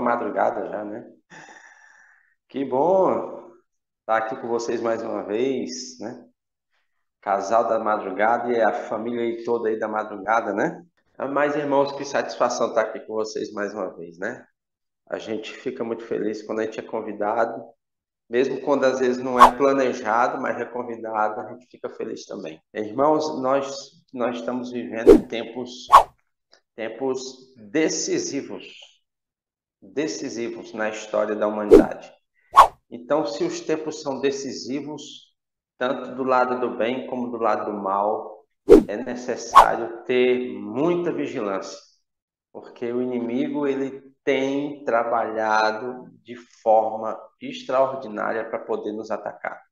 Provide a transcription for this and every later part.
madrugada já, né? Que bom estar aqui com vocês mais uma vez, né? Casal da madrugada e a família aí toda aí da madrugada, né? Mas, irmãos, que satisfação estar aqui com vocês mais uma vez, né? A gente fica muito feliz quando a gente é convidado, mesmo quando às vezes não é planejado, mas é convidado, a gente fica feliz também. Irmãos, nós estamos vivendo em tempos decisivos na história da humanidade. Então, se os tempos são decisivos, tanto do lado do bem como do lado do mal, é necessário ter muita vigilância, porque o inimigo ele tem trabalhado de forma extraordinária para poder nos atacar.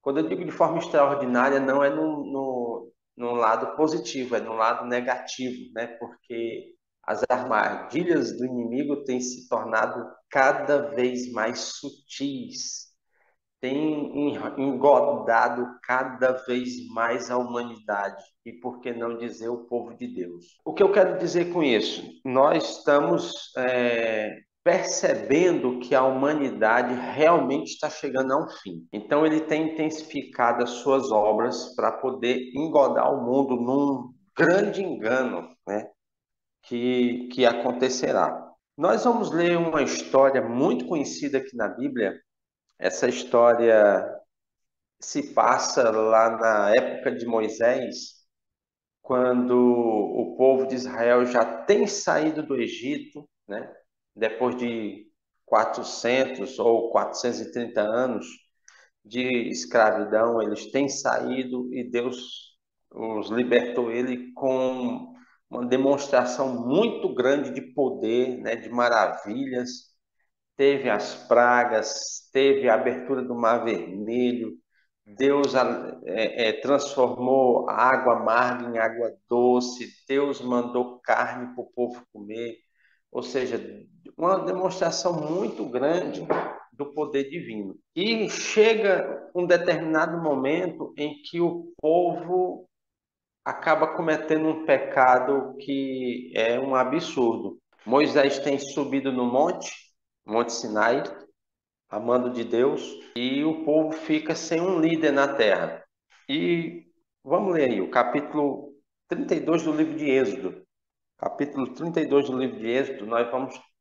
Quando eu digo de forma extraordinária, não é no lado positivo, é no lado negativo, né? Porque as armadilhas do inimigo têm se tornado cada vez mais sutis, têm engodado cada vez mais a humanidade e, por que não dizer, o povo de Deus. O que eu quero dizer com isso? Nós estamos percebendo que a humanidade realmente está chegando a um fim. Então ele tem intensificado as suas obras para poder engodar o mundo num grande engano, né, que acontecerá. Nós vamos ler uma história muito conhecida aqui na Bíblia. Essa história se passa lá na época de Moisés, quando o povo de Israel já tem saído do Egito, né? Depois de 400 ou 430 anos de escravidão, eles têm saído e Deus os libertou ele com uma demonstração muito grande de poder, né? De maravilhas. Teve as pragas, teve a abertura do Mar Vermelho, Deus transformou a água amarga em água doce, Deus mandou carne para o povo comer, ou seja, uma demonstração muito grande do poder divino. E chega um determinado momento em que o povo acaba cometendo um pecado que é um absurdo. Moisés tem subido no Monte Sinai, a mando de Deus, e o povo fica sem um líder na terra. E vamos ler aí o capítulo 32 do livro de Êxodo. Capítulo 32 do livro de Êxodo, nós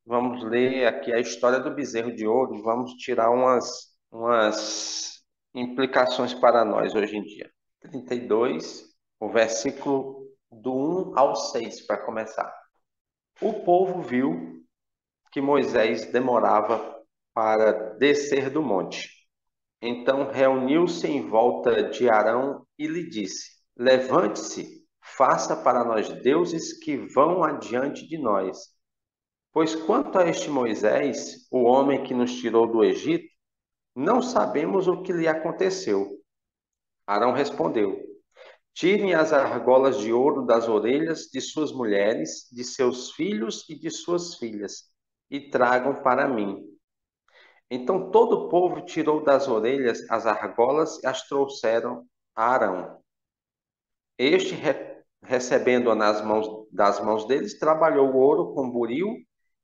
vamos ler aqui a história do bezerro de ouro e vamos tirar umas implicações para nós hoje em dia. 32, o versículo do 1 ao 6, para começar. O povo viu que Moisés demorava para descer do monte. Então reuniu-se em volta de Arão e lhe disse: Levante-se, faça para nós deuses que vão adiante de nós. Pois quanto a este Moisés, o homem que nos tirou do Egito, não sabemos o que lhe aconteceu. Arão respondeu: Tirem as argolas de ouro das orelhas de suas mulheres, de seus filhos e de suas filhas, e tragam para mim. Então todo o povo tirou das orelhas as argolas e as trouxeram a Arão. Este, recebendo-a das mãos deles, trabalhou o ouro com buril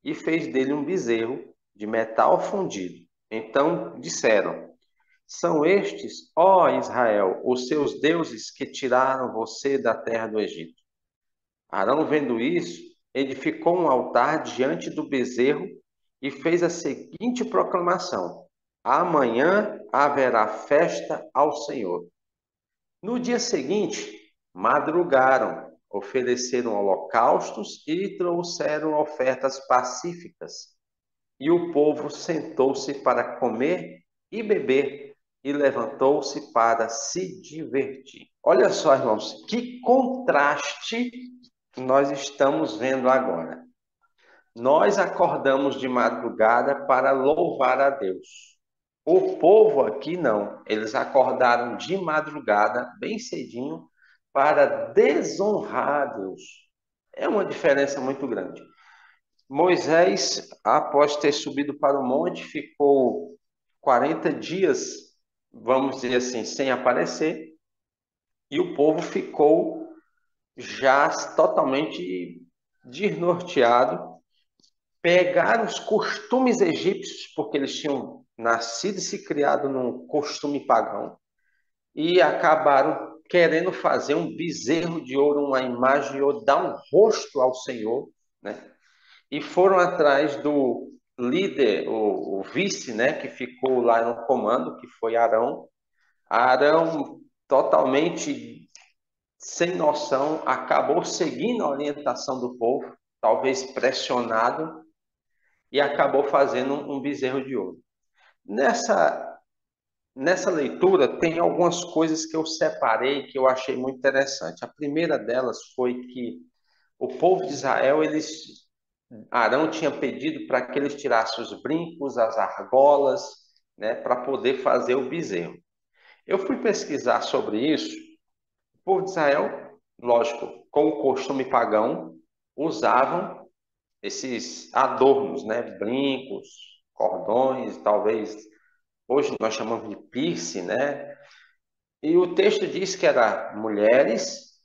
e fez dele um bezerro de metal fundido. Então disseram: São estes, ó Israel, os seus deuses que tiraram você da terra do Egito. Arão, vendo isso, edificou um altar diante do bezerro e fez a seguinte proclamação: Amanhã haverá festa ao Senhor. No dia seguinte, madrugaram, ofereceram holocaustos e trouxeram ofertas pacíficas. E o povo sentou-se para comer e beber e levantou-se para se divertir. Olha só, irmãos, que contraste nós estamos vendo agora. Nós acordamos de madrugada para louvar a Deus. O povo aqui não. Eles acordaram de madrugada, bem cedinho, para desonrar a Deus. É uma diferença muito grande. Moisés, após ter subido para o monte, ficou 40 dias, vamos dizer assim, sem aparecer, e o povo ficou já totalmente desnorteado pegaram os costumes egípcios, porque eles tinham nascido e se criado num costume pagão, e acabaram querendo fazer um bezerro de ouro, uma imagem de ouro, dar um rosto ao Senhor, né? E foram atrás do líder, o vice, né, que ficou lá no comando, que foi Arão. Arão, totalmente sem noção, acabou seguindo a orientação do povo, talvez pressionado, e acabou fazendo um bezerro de ouro. Nessa leitura, tem algumas coisas que eu separei que eu achei muito interessante. A primeira delas foi que o povo de Israel, Arão tinha pedido para que eles tirassem os brincos, as argolas, né, para poder fazer o bezerro. Eu fui pesquisar sobre isso. O povo de Israel, lógico, com o costume pagão, usavam esses adornos, né, brincos, cordões, talvez hoje nós chamamos de piercing, né? E o texto diz que era mulheres,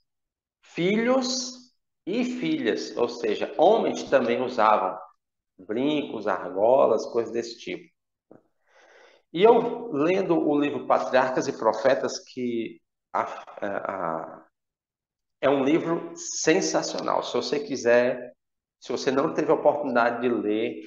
filhos e filhas, ou seja, homens também usavam brincos, argolas, coisas desse tipo. E eu, lendo o livro Patriarcas e Profetas, que a, é um livro sensacional. Se você quiser, se você não teve a oportunidade de ler,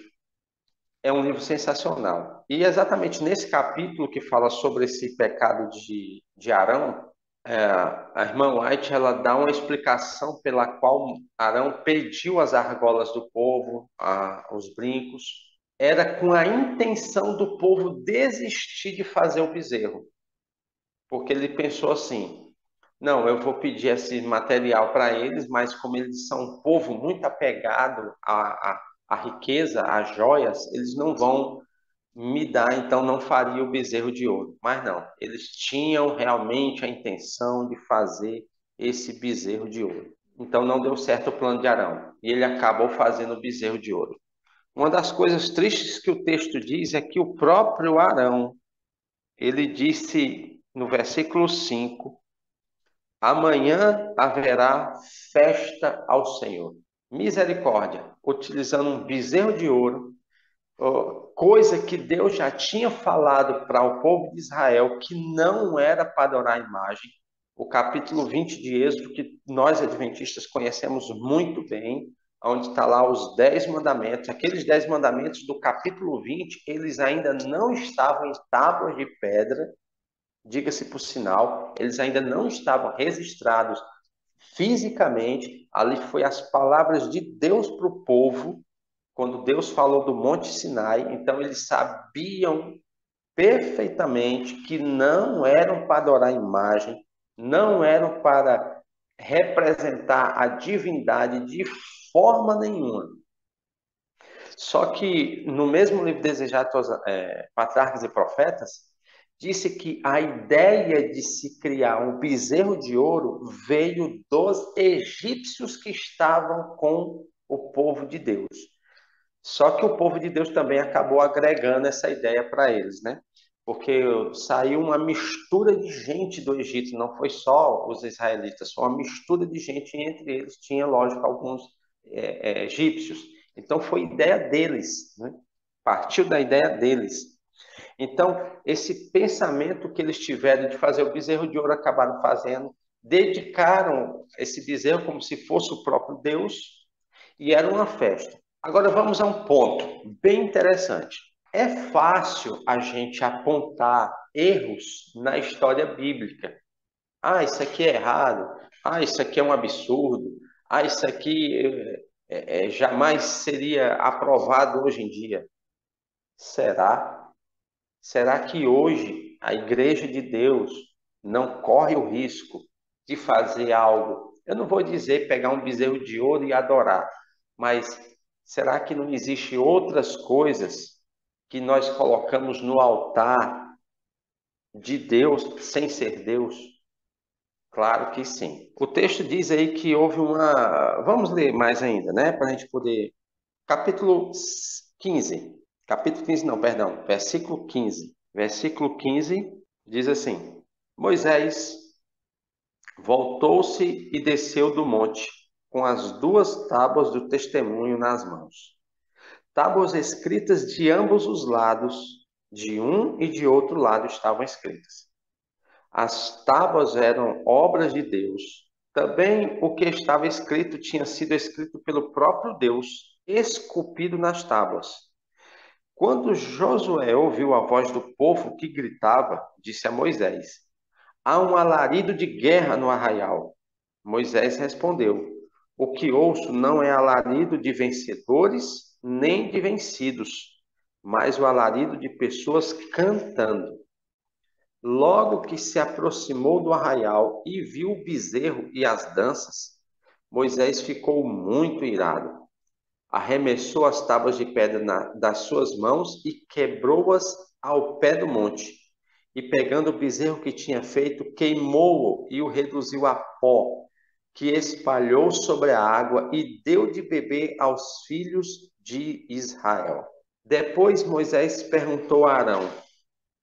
é um livro sensacional. E exatamente nesse capítulo que fala sobre esse pecado de Arão, a irmã White ela dá uma explicação pela qual Arão pediu as argolas do povo, os brincos, era com a intenção do povo desistir de fazer o bezerro, porque ele pensou assim: não, eu vou pedir esse material para eles, mas como eles são um povo muito apegado à riqueza, às joias, eles não vão me dar, então não faria o bezerro de ouro. Mas não, eles tinham realmente a intenção de fazer esse bezerro de ouro. Então não deu certo o plano de Arão, e ele acabou fazendo o bezerro de ouro. Uma das coisas tristes que o texto diz é que o próprio Arão, ele disse no versículo 5: amanhã haverá festa ao Senhor. Misericórdia, utilizando um bezerro de ouro, coisa que Deus já tinha falado para o povo de Israel que não era para adorar a imagem. O capítulo 20 de Êxodo, que nós adventistas conhecemos muito bem, onde está lá os 10 mandamentos. Aqueles 10 mandamentos do capítulo 20, eles ainda não estavam em tábuas de pedra, diga-se por sinal, eles ainda não estavam registrados fisicamente. Ali foi as palavras de Deus para o povo, quando Deus falou do Monte Sinai. Então eles sabiam perfeitamente que não eram para adorar a imagem, não eram para representar a divindade de forma nenhuma. Só que no mesmo livro Desejados Patriarcas e Profetas, disse que a ideia de se criar um bezerro de ouro veio dos egípcios que estavam com o povo de Deus. Só que o povo de Deus também acabou agregando essa ideia para eles, né? Porque saiu uma mistura de gente do Egito, não foi só os israelitas, foi uma mistura de gente, e entre eles tinha, lógico, alguns egípcios. Então foi ideia deles, né? Partiu da ideia deles. Então, esse pensamento que eles tiveram de fazer o bezerro de ouro, acabaram fazendo, dedicaram esse bezerro como se fosse o próprio Deus, e era uma festa. Agora vamos a um ponto bem interessante. É fácil a gente apontar erros na história bíblica. Ah, isso aqui é errado. Ah, isso aqui é um absurdo. Ah, isso aqui jamais seria aprovado hoje em dia. Será? Será que hoje a Igreja de Deus não corre o risco de fazer algo? Eu não vou dizer pegar um bezerro de ouro e adorar, mas será que não existe outras coisas que nós colocamos no altar de Deus sem ser Deus? Claro que sim. O texto diz aí que houve uma. Vamos ler mais ainda, né? Para a gente poder. Capítulo 15. Capítulo 15, não, perdão. Versículo 15. Versículo 15 diz assim: Moisés voltou-se e desceu do monte, com as duas tábuas do testemunho nas mãos. Tábuas escritas de ambos os lados, de um e de outro lado estavam escritas. As tábuas eram obras de Deus. Também o que estava escrito tinha sido escrito pelo próprio Deus, esculpido nas tábuas. Quando Josué ouviu a voz do povo que gritava, disse a Moisés: há um alarido de guerra no arraial. Moisés respondeu: o que ouço não é alarido de vencedores nem de vencidos, mas o alarido de pessoas cantando. Logo que se aproximou do arraial e viu o bezerro e as danças, Moisés ficou muito irado. Arremessou as tábuas de pedra das suas mãos e quebrou-as ao pé do monte. E pegando o bezerro que tinha feito, queimou-o e o reduziu a pó, que espalhou sobre a água e deu de beber aos filhos de Israel. Depois Moisés perguntou a Arão: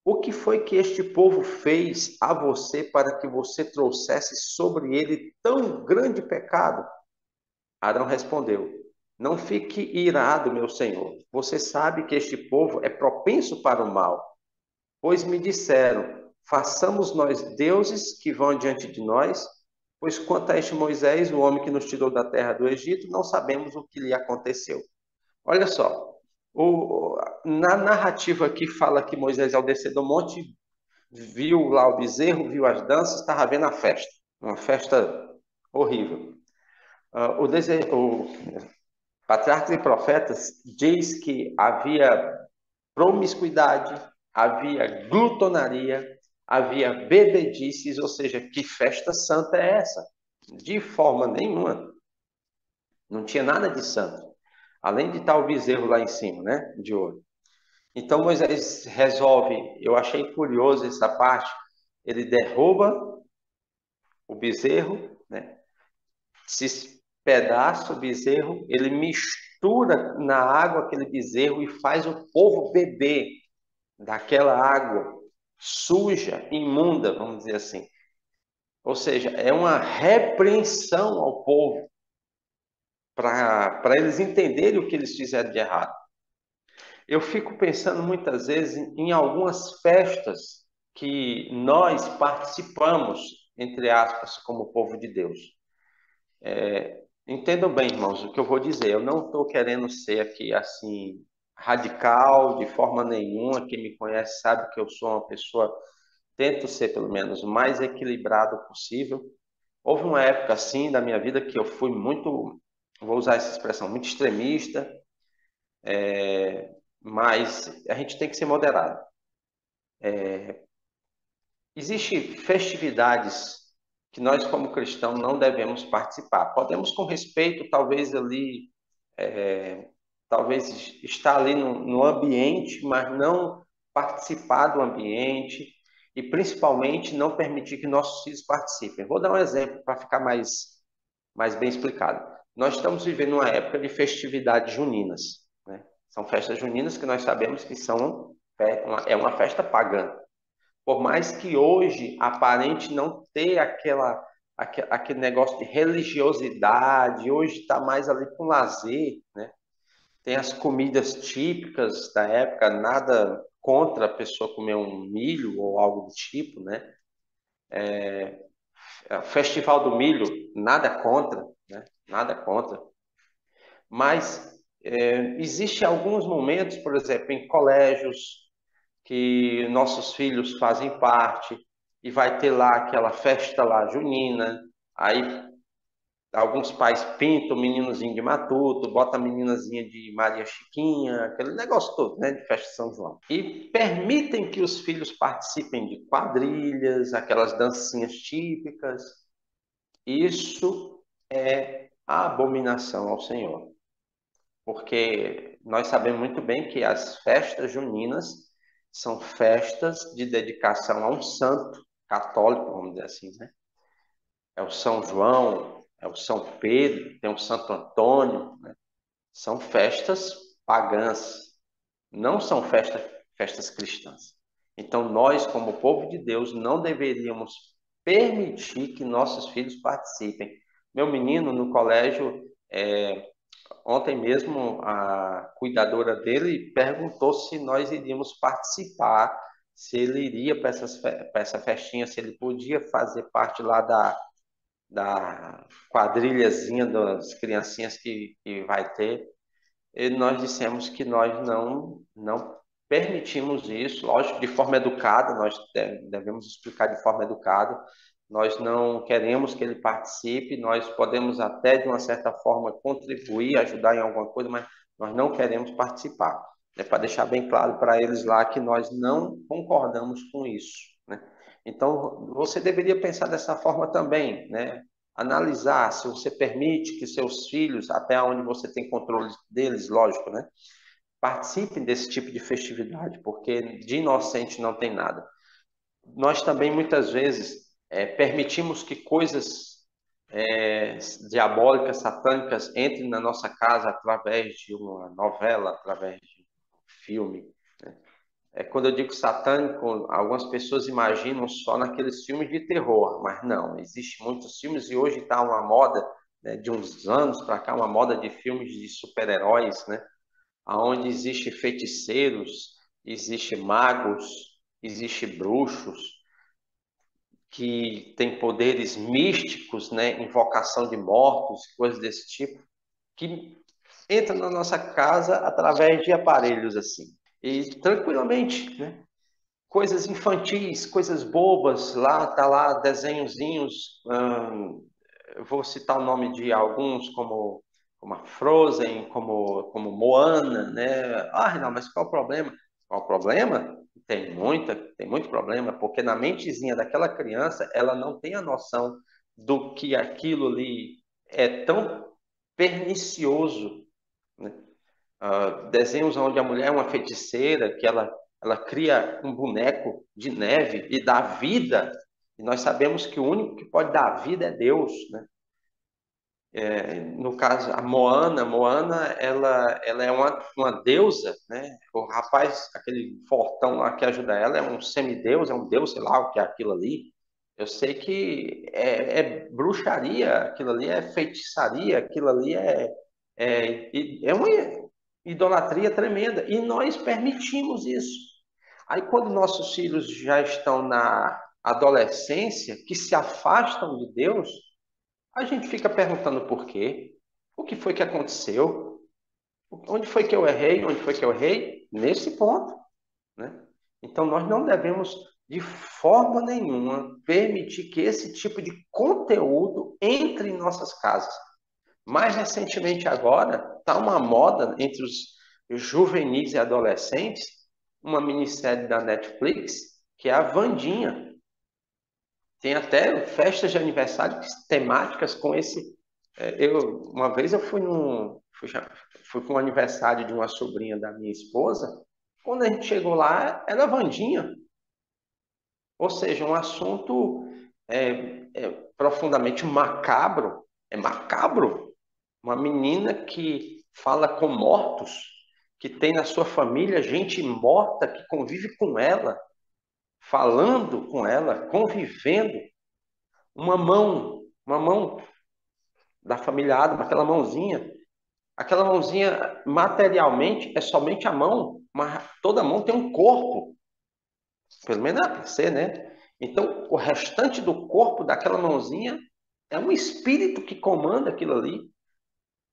o que foi que este povo fez a você para que você trouxesse sobre ele tão grande pecado? Arão respondeu: não fique irado, meu senhor. Você sabe que este povo é propenso para o mal, pois me disseram: façamos nós deuses que vão diante de nós, pois quanto a este Moisés, o homem que nos tirou da terra do Egito, não sabemos o que lhe aconteceu. Olha só, na narrativa aqui fala que Moisés, ao descer do monte, viu lá o bezerro, viu as danças, estava vendo a festa. Uma festa horrível. O Patriarcas e Profetas diz que havia promiscuidade, havia glutonaria, havia bebedices, ou seja, que festa santa é essa? De forma nenhuma. Não tinha nada de santo. Além de estar o bezerro lá em cima, né? De ouro. Então Moisés resolve, eu achei curioso essa parte, ele derruba o bezerro, né? Se despedaça o bezerro, ele mistura na água aquele bezerro e faz o povo beber daquela água suja, imunda, vamos dizer assim. Ou seja, é uma repreensão ao povo para eles entenderem o que eles fizeram de errado. Eu fico pensando muitas vezes em algumas festas que nós participamos, entre aspas, como povo de Deus. Entendam bem, irmãos, o que eu vou dizer. Eu não estou querendo ser aqui assim radical de forma nenhuma. Quem me conhece sabe que eu sou uma pessoa, tento ser pelo menos o mais equilibrado possível. Houve uma época assim da minha vida que eu fui muito, vou usar essa expressão, muito extremista, mas a gente tem que ser moderado. Existem festividades que nós, como cristãos, não devemos participar. Podemos, com respeito, talvez ali, talvez estar ali no ambiente, mas não participar do ambiente e, principalmente, não permitir que nossos filhos participem. Vou dar um exemplo para ficar mais bem explicado. Nós estamos vivendo uma época de festividades juninas, né? São festas juninas que nós sabemos que é uma festa pagã. Por mais que hoje aparente não ter aquele negócio de religiosidade, hoje está mais ali com lazer, né? Tem as comidas típicas da época, nada contra a pessoa comer um milho ou algo do tipo, né? Festival do milho, nada contra, né? Nada contra. Mas existe alguns momentos, por exemplo, em colégios, que nossos filhos fazem parte, e vai ter lá aquela festa lá junina, aí alguns pais pintam o meninozinho de matuto, bota a meninazinha de Maria Chiquinha, aquele negócio todo, né, de festa de São João. E permitem que os filhos participem de quadrilhas, aquelas dancinhas típicas. Isso é a abominação ao Senhor. Porque nós sabemos muito bem que as festas juninas são festas de dedicação a um santo católico, vamos dizer assim, né? É o São João, é o São Pedro, tem o Santo Antônio, né? São festas pagãs, não são festas cristãs. Então, nós, como povo de Deus, não deveríamos permitir que nossos filhos participem. Meu menino, no colégio, Ontem mesmo a cuidadora dele perguntou se nós iríamos participar, se ele iria para essa festinha, se ele podia fazer parte lá da quadrilhazinha das criancinhas que vai ter. E nós dissemos que nós não permitimos isso, lógico, de forma educada, nós devemos explicar de forma educada, nós não queremos que ele participe, nós podemos até, de uma certa forma, contribuir, ajudar em alguma coisa, mas nós não queremos participar. É para deixar bem claro para eles lá que nós não concordamos com isso, né? Então, você deveria pensar dessa forma também, né? Analisar se você permite que seus filhos, até onde você tem controle deles, lógico, né? Participem desse tipo de festividade, porque de inocente não tem nada. Nós também, muitas vezes, permitimos que coisas diabólicas, satânicas, entrem na nossa casa através de uma novela, através de um filme. Quando eu digo satânico, algumas pessoas imaginam só naqueles filmes de terror, mas não, existe muitos filmes e hoje está uma moda, né, de uns anos para cá, uma moda de filmes de super-heróis, né, onde existe feiticeiros, existe magos, existe bruxos que têm poderes místicos, né, invocação de mortos, coisas desse tipo, que entram na nossa casa através de aparelhos assim. E tranquilamente, né? Coisas infantis, coisas bobas, lá tá lá desenhozinhos, eu vou citar o nome de alguns como a Frozen, como Moana, né? Ah, não, mas qual o problema? Qual o problema? Tem muito problema, porque na mentezinha daquela criança, ela não tem a noção do que aquilo ali é tão pernicioso, né? Desenhos onde a mulher é uma feiticeira, que ela cria um boneco de neve e dá vida, e nós sabemos que o único que pode dar vida é Deus, né? No caso, a Moana, ela é uma deusa, né? O rapaz, aquele fortão lá que ajuda ela, é um semideus, é um deus, sei lá o que é aquilo ali. Eu sei que é bruxaria, aquilo ali é feitiçaria, aquilo ali é uma idolatria tremenda. E nós permitimos isso. Aí, quando nossos filhos já estão na adolescência, que se afastam de Deus, a gente fica perguntando por quê, o que foi que aconteceu, onde foi que eu errei, onde foi que eu errei, nesse ponto, né? Então, nós não devemos, de forma nenhuma, permitir que esse tipo de conteúdo entre em nossas casas. Mais recentemente agora, está uma moda entre os juvenis e adolescentes, uma minissérie da Netflix, que é a Wandinha. Tem até festas de aniversário temáticas com esse. Uma vez eu fui para um aniversário de uma sobrinha da minha esposa. Quando a gente chegou lá, era Wandinha. Ou seja, um assunto profundamente macabro. É macabro. Uma menina que fala com mortos, que tem na sua família gente morta que convive com ela, falando com ela, convivendo. Uma mão da família Adams, aquela mãozinha materialmente é somente a mão, mas toda mão tem um corpo, pelo menos é para ser, né? Então, o restante do corpo daquela mãozinha é um espírito que comanda aquilo ali.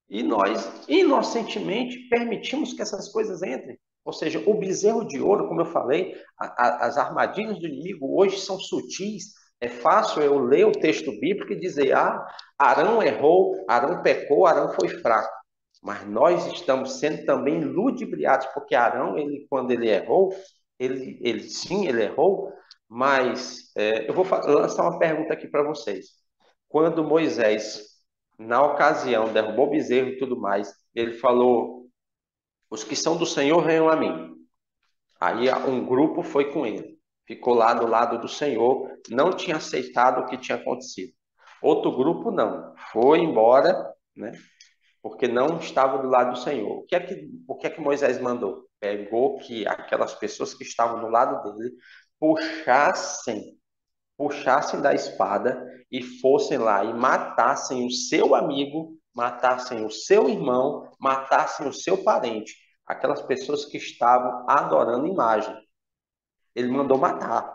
E nós, inocentemente, permitimos que essas coisas entrem. Ou seja, o bezerro de ouro, como eu falei, as armadilhas do inimigo hoje são sutis. É fácil eu ler o texto bíblico e dizer: ah, Arão errou, Arão pecou, Arão foi fraco. Mas nós estamos sendo também ludibriados, porque Arão, quando ele errou, ele errou, mas eu vou lançar uma pergunta aqui para vocês. Quando Moisés, na ocasião, derrubou o bezerro e tudo mais, ele falou: os que são do Senhor venham a mim. Aí um grupo foi com ele, ficou lá do lado do Senhor, não tinha aceitado o que tinha acontecido. Outro grupo não, foi embora, né? Porque não estava do lado do Senhor. O que é que Moisés mandou? Pegou que aquelas pessoas que estavam do lado dele puxassem da espada e fossem lá e matassem o seu amigo, matassem o seu irmão, matassem o seu parente, aquelas pessoas que estavam adorando imagem. Ele mandou matar.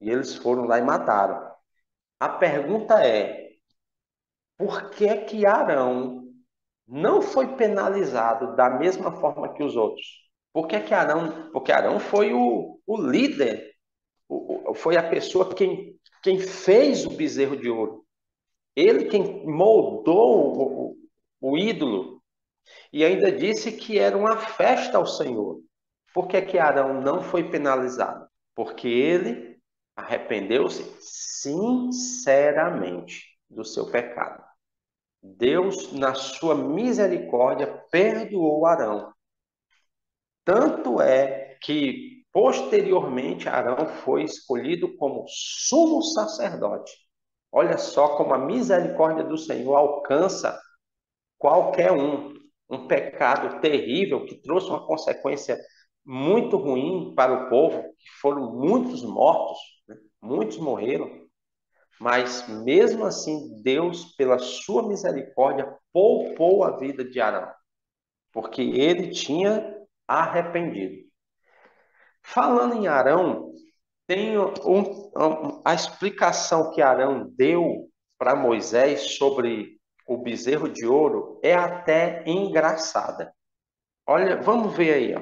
E eles foram lá e mataram. A pergunta é: por que Arão não foi penalizado da mesma forma que os outros? Por que Arão? Porque Arão foi o líder, foi a pessoa quem fez o bezerro de ouro. Ele quem moldou o ídolo. E ainda disse que era uma festa ao Senhor. Por que Arão não foi penalizado? Porque ele arrependeu-se sinceramente do seu pecado. Deus, na sua misericórdia, perdoou Arão. Tanto é que, posteriormente, Arão foi escolhido como sumo sacerdote. Olha só como a misericórdia do Senhor alcança qualquer um. Um pecado terrível que trouxe uma consequência muito ruim para o povo, que foram muitos mortos, né? Muitos morreram. Mas mesmo assim, Deus, pela sua misericórdia, poupou a vida de Arão, porque ele tinha arrependido. Falando em Arão, tem a explicação que Arão deu para Moisés sobre o bezerro de ouro é até engraçada. Olha, vamos ver aí, ó,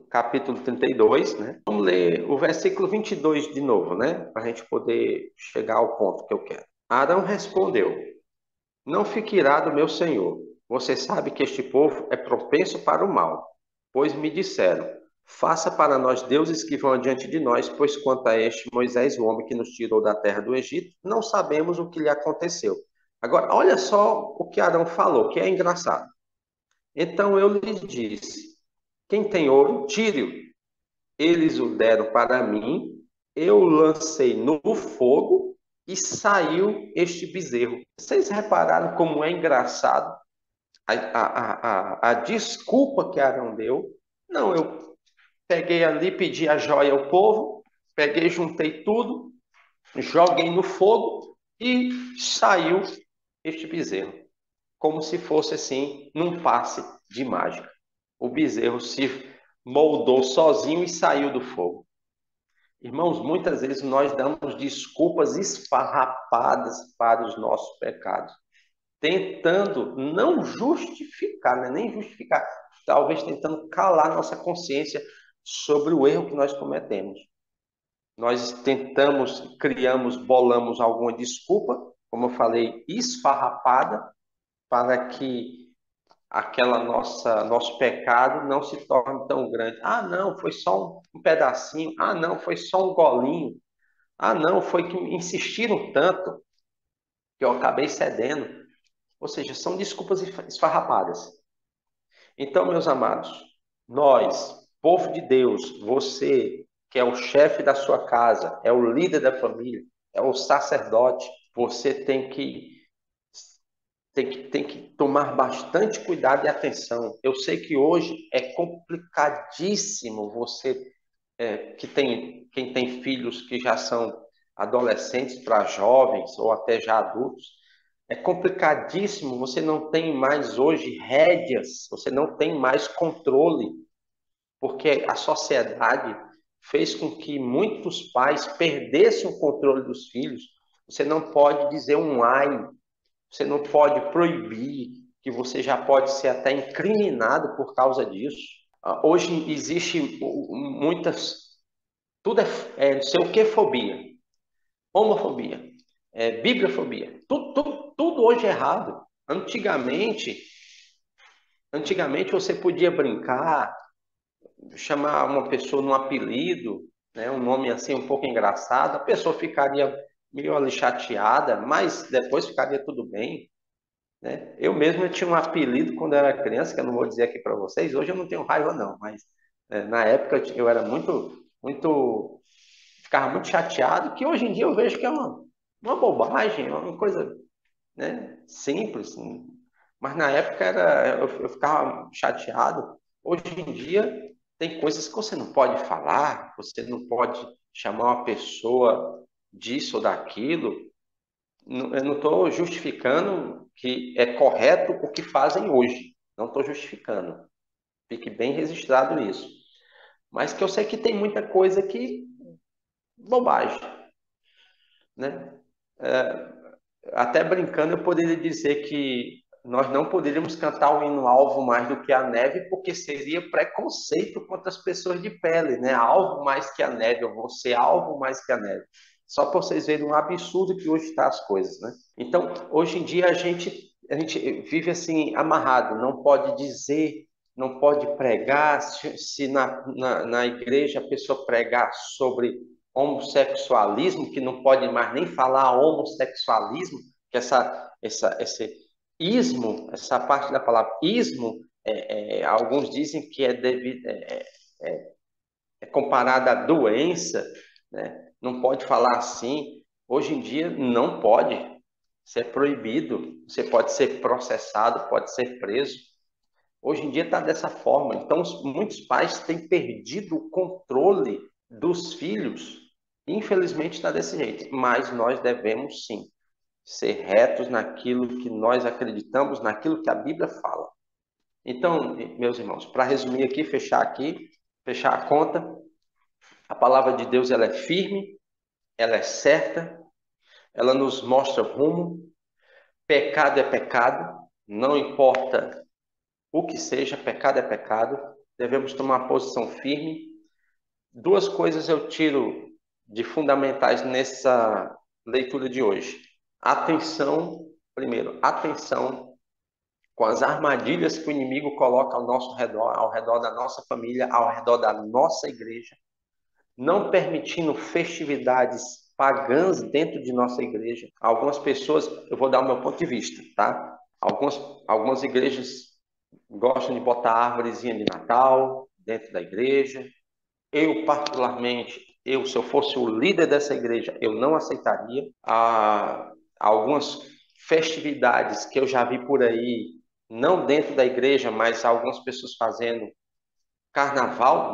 capítulo 32, né? Vamos ler o versículo 22 de novo, né? Para a gente poder chegar ao ponto que eu quero. Arão respondeu: Não fique irado, meu senhor. Você sabe que este povo é propenso para o mal, pois me disseram: Faça para nós deuses que vão adiante de nós, pois quanto a este Moisés, o homem que nos tirou da terra do Egito, não sabemos o que lhe aconteceu. Agora, olha só o que Arão falou, que é engraçado. Então eu lhe disse: Quem tem ouro, tire-o. Eles o deram para mim, eu lancei no fogo e saiu este bezerro. Vocês repararam como é engraçado a desculpa que Arão deu? Não, eu peguei ali, pedi a joia ao povo, peguei, juntei tudo, joguei no fogo e saiu este bezerro. Como se fosse assim, num passe de mágica. O bezerro se moldou sozinho e saiu do fogo. Irmãos, muitas vezes nós damos desculpas esfarrapadas para os nossos pecados, tentando não justificar, né? Nem justificar, talvez tentando calar nossa consciência sobre o erro que nós cometemos. Nós tentamos, criamos, bolamos alguma desculpa, como eu falei, esfarrapada, para que aquela nosso pecado não se torne tão grande. Ah, não, foi só um pedacinho. Ah, não, foi só um golinho. Ah, não, foi que insistiram tanto que eu acabei cedendo. Ou seja, são desculpas esfarrapadas. Então, meus amados, nós, povo de Deus, você que é o chefe da sua casa, é o líder da família, é o sacerdote, você tem que tomar bastante cuidado e atenção. Eu sei que hoje é complicadíssimo você quem tem filhos que já são adolescentes para jovens ou até já adultos, é complicadíssimo. Você não tem mais hoje rédeas, você não tem mais controle, porque a sociedade fez com que muitos pais perdessem o controle dos filhos. Você não pode dizer um ai, você não pode proibir, que você já pode ser até incriminado por causa disso. Hoje existe muitas, tudo não sei o que fobia, homofobia, bibliofobia, tudo hoje é errado. Antigamente você podia brincar, chamar uma pessoa num apelido, né, um nome assim um pouco engraçado, a pessoa ficaria meio ali chateada, mas depois ficaria tudo bem. Né? Eu mesmo tinha um apelido quando eu era criança, que eu não vou dizer aqui para vocês. Hoje eu não tenho raiva não, mas na época eu era ficava muito chateado, que hoje em dia eu vejo que é uma bobagem, uma coisa, né, simples. Mas na época eu ficava chateado. Hoje em dia tem coisas que você não pode falar, você não pode chamar uma pessoa disso ou daquilo. Eu não estou justificando que é correto o que fazem hoje. Não estou justificando. Fique bem registrado isso. Mas que eu sei que tem muita coisa que bobagem, né? Até brincando, eu poderia dizer que nós não poderíamos cantar o hino Alvo mais do que a neve, porque seria preconceito contra as pessoas de pele, né? Alvo mais que a neve, eu vou ser alvo mais que a neve. Só para vocês verem um absurdo que hoje está as coisas, né? Então, hoje em dia a gente vive assim amarrado, não pode dizer, não pode pregar, se na igreja a pessoa pregar sobre homossexualismo, que não pode mais nem falar homossexualismo, que esse ismo, essa parte da palavra ismo, alguns dizem que é comparada à doença, né? Não pode falar assim. Hoje em dia não pode, isso é proibido, você pode ser processado, pode ser preso. Hoje em dia está dessa forma. Então, muitos pais têm perdido o controle dos filhos. Infelizmente está desse jeito. Mas nós devemos sim ser retos naquilo que nós acreditamos, naquilo que a Bíblia fala. Então, meus irmãos, para resumir aqui, fechar a conta, a palavra de Deus ela é firme, ela é certa, ela nos mostra rumo. Pecado é pecado, não importa o que seja, pecado é pecado. Devemos tomar uma posição firme. Duas coisas eu tiro de fundamentais nessa leitura de hoje. Atenção, primeiro, atenção com as armadilhas que o inimigo coloca ao redor da nossa família, ao redor da nossa igreja, não permitindo festividades pagãs dentro de nossa igreja. Algumas pessoas, eu vou dar o meu ponto de vista, tá? Algumas igrejas gostam de botar árvorezinha de Natal dentro da igreja. Eu, particularmente, se eu fosse o líder dessa igreja, eu não aceitaria. Algumas festividades que eu já vi por aí, não dentro da igreja, mas algumas pessoas fazendo carnaval,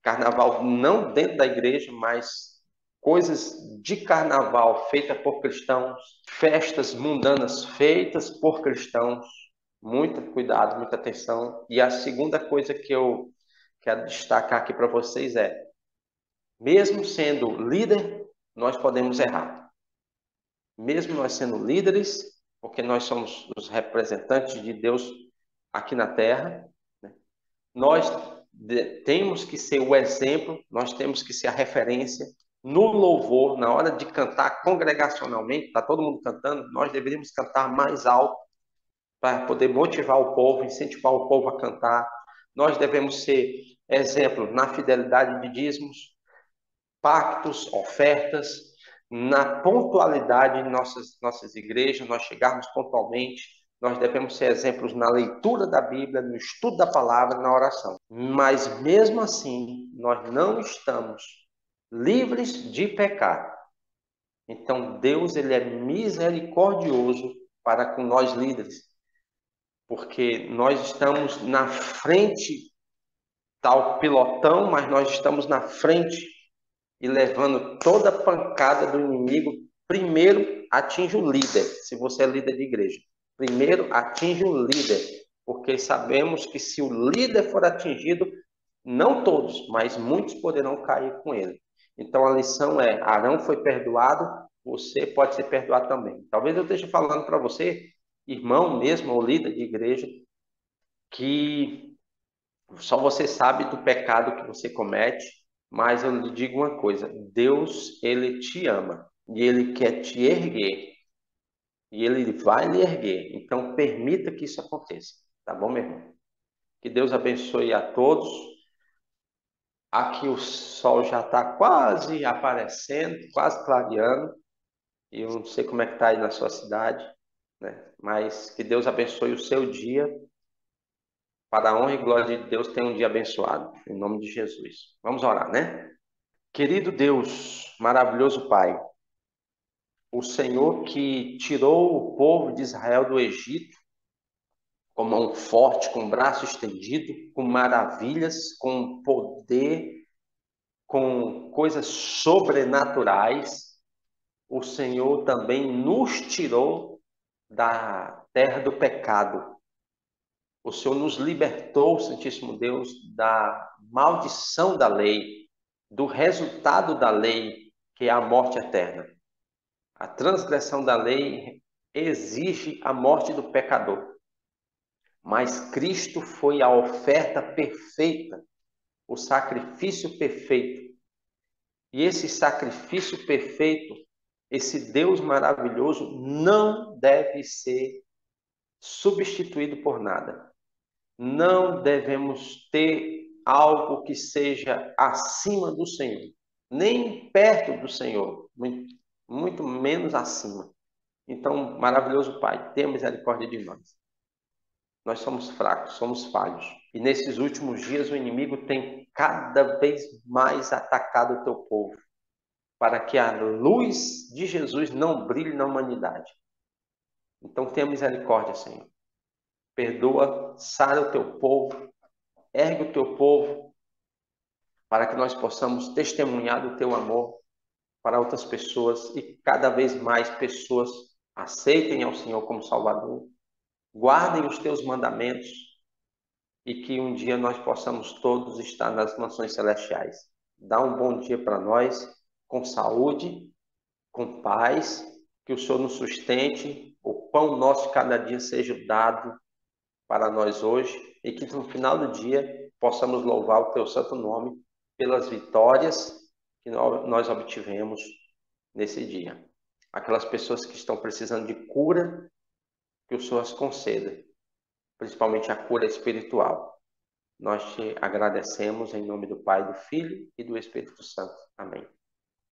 carnaval não dentro da igreja, mas coisas de carnaval feitas por cristãos, festas mundanas feitas por cristãos. Muito cuidado, muita atenção. E a segunda coisa que eu quero destacar aqui para vocês mesmo sendo líder, nós podemos errar. Mesmo nós sendo líderes, porque nós somos os representantes de Deus aqui na terra, né? Nós temos que ser o exemplo, nós temos que ser a referência no louvor, na hora de cantar congregacionalmente, está todo mundo cantando, nós deveríamos cantar mais alto para poder motivar o povo, incentivar o povo a cantar. Nós devemos ser exemplo na fidelidade de dízimos, pactos, ofertas, na pontualidade em nossas igrejas, nós chegarmos pontualmente, nós devemos ser exemplos na leitura da Bíblia, no estudo da palavra, na oração. Mas mesmo assim, nós não estamos livres de pecar. Então Deus ele é misericordioso para com nós líderes, porque nós estamos na frente, tal pilotão, mas nós estamos na frente e levando toda a pancada do inimigo. Primeiro atinge o líder, se você é líder de igreja. Primeiro atinge o líder, porque sabemos que se o líder for atingido, não todos, mas muitos poderão cair com ele. Então a lição é: Arão foi perdoado, você pode ser perdoado também. Talvez eu esteja falando para você, irmão mesmo, ou líder de igreja, que só você sabe do pecado que você comete, mas eu lhe digo uma coisa: Deus, ele te ama e ele quer te erguer e ele vai lhe erguer. Então, permita que isso aconteça, tá bom, meu irmão? Que Deus abençoe a todos. Aqui o sol já está quase aparecendo, quase clareando. E eu não sei como é que está aí na sua cidade, né? Mas que Deus abençoe o seu dia. Para a honra e glória de Deus, tenha um dia abençoado. Em nome de Jesus. Vamos orar, né? Querido Deus, maravilhoso Pai, o Senhor que tirou o povo de Israel do Egito com mão forte, com braço estendido, com maravilhas, com poder, com coisas sobrenaturais. o Senhor também nos tirou da terra do pecado. O Senhor nos libertou, Santíssimo Deus, da maldição da lei, do resultado da lei, que é a morte eterna. A transgressão da lei exige a morte do pecador. Mas Cristo foi a oferta perfeita, o sacrifício perfeito. E esse sacrifício perfeito, esse Deus maravilhoso, não deve ser substituído por nada. Não devemos ter algo que seja acima do Senhor, nem perto do Senhor, muito menos acima. Então, maravilhoso Pai, tenha misericórdia de nós. Nós somos fracos, somos falhos. E nesses últimos dias o inimigo tem cada vez mais atacado o teu povo, para que a luz de Jesus não brilhe na humanidade. Então tenha misericórdia, Senhor. Perdoa, sara o teu povo, ergue o teu povo, para que nós possamos testemunhar do teu amor para outras pessoas e cada vez mais pessoas aceitem ao Senhor como Salvador, guardem os teus mandamentos e que um dia nós possamos todos estar nas mansões celestiais. Dá um bom dia para nós, com saúde, com paz, que o Senhor nos sustente, o pão nosso cada dia seja dado para nós hoje e que no final do dia possamos louvar o teu santo nome pelas vitórias que nós obtivemos nesse dia. Aquelas pessoas que estão precisando de cura, que o Senhor as conceda, principalmente a cura espiritual. Nós te agradecemos em nome do Pai, do Filho e do Espírito Santo. Amém.